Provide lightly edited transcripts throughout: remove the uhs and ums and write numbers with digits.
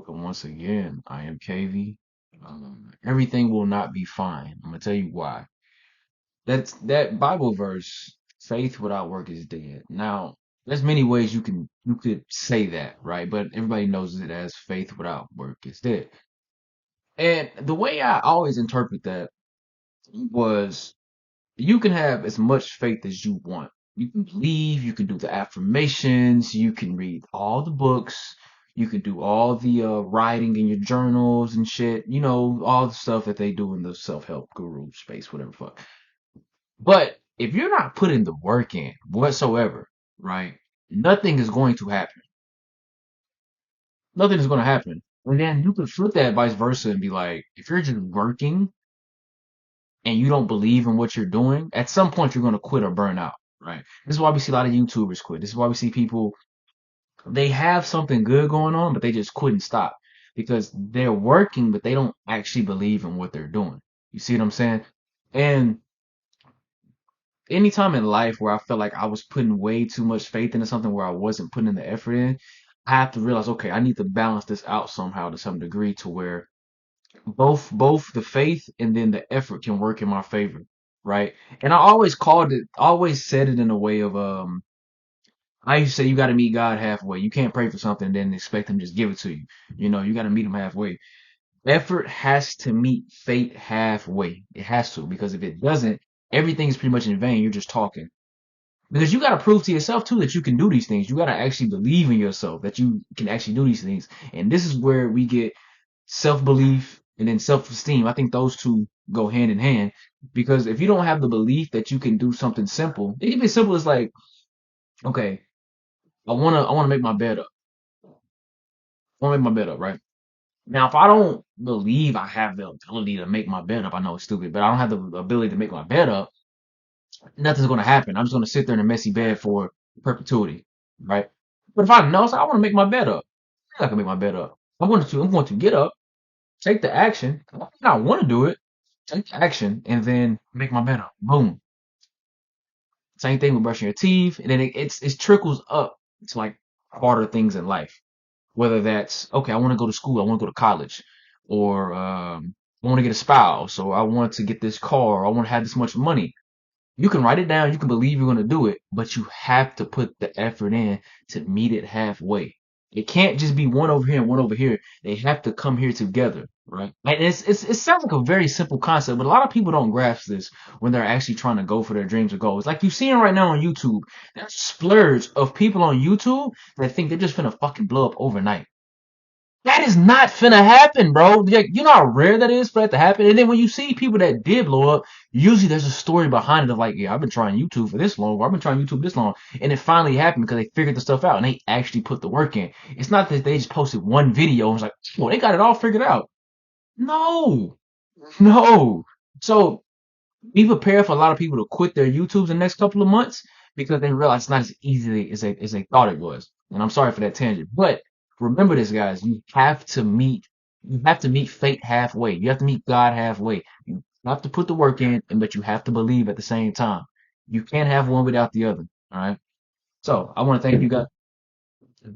But once again, I am KV. Everything will not be fine. I'm gonna tell you why. That Bible verse, faith without work is dead. Now, there's many ways you could say that, right? But everybody knows it as faith without work is dead. And the way I always interpret that was you can have as much faith as you want. You can believe, you can do the affirmations, you can read all the books, you can do all the writing in your journals and shit, all the stuff that they do in the self-help guru space, whatever fuck. But if you're not putting the work in whatsoever, right, nothing is going to happen. Nothing is going to happen. And then you can flip that vice versa and be like, if you're just working and you don't believe in what you're doing, at some point you're going to quit or burn out, right? This is why we see a lot of YouTubers quit. This is why we see people, they have something good going on, but they just quit and stop because they're working, but they don't actually believe in what they're doing. You see what I'm saying? And anytime in life where I felt like I was putting way too much faith into something where I wasn't putting the effort in, I have to realize, okay, I need to balance this out somehow to some degree to where both the faith and then the effort can work in my favor, right? And I always said it in a way of I used to say you got to meet God halfway. You can't pray for something and then expect him to just give it to you. You got to meet him halfway. Effort has to meet fate halfway. It has to, because if it doesn't, everything is pretty much in vain. You're just talking. Because you got to prove to yourself too that you can do these things. You got to actually believe in yourself that you can actually do these things. And this is where we get self-belief and then self-esteem. I think those two go hand in hand, because if you don't have the belief that you can do something simple, it can be as simple as like, okay, I wanna make my bed up. I wanna make my bed up, right? Now, if I don't believe I have the ability to make my bed up, I know it's stupid, but I don't have the ability to make my bed up, nothing's gonna happen. I'm just gonna sit there in a messy bed for perpetuity, right? But if I know, so I want to make my bed up. I can make my bed up. I'm going to get up, take the action. I want to do it. Take the action and then make my bed up. Boom. Same thing with brushing your teeth, and then it trickles up to like harder things in life. Whether that's okay, I want to go to school, I want to go to college, or I want to get a spouse, or I want to get this car, or I want to have this much money. You can write it down, you can believe you're going to do it, but you have to put the effort in to meet it halfway. It can't just be one over here and one over here. They have to come here together, right? And it sounds like a very simple concept, but a lot of people don't grasp this when they're actually trying to go for their dreams or goals. Like you're seeing right now on YouTube, there's splurge of people on YouTube that think they're just gonna fucking blow up overnight. That is not finna happen, bro. Like, you know how rare that is for that to happen? And then when you see people that did blow up, usually there's a story behind it of like, yeah, I've been trying YouTube for this long, or I've been trying YouTube this long. And it finally happened because they figured the stuff out and they actually put the work in. It's not that they just posted one video and was like, well, they got it all figured out. No, no. So be prepared for a lot of people to quit their YouTubes in the next couple of months because they realize it's not as easy as they thought it was. And I'm sorry for that tangent, but remember this, guys. You have to meet fate halfway. You have to meet God halfway. You have to put the work in, but you have to believe at the same time. You can't have one without the other. All right. So I want to thank you guys.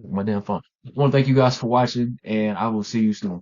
My damn phone. I want to thank you guys for watching, and I will see you soon.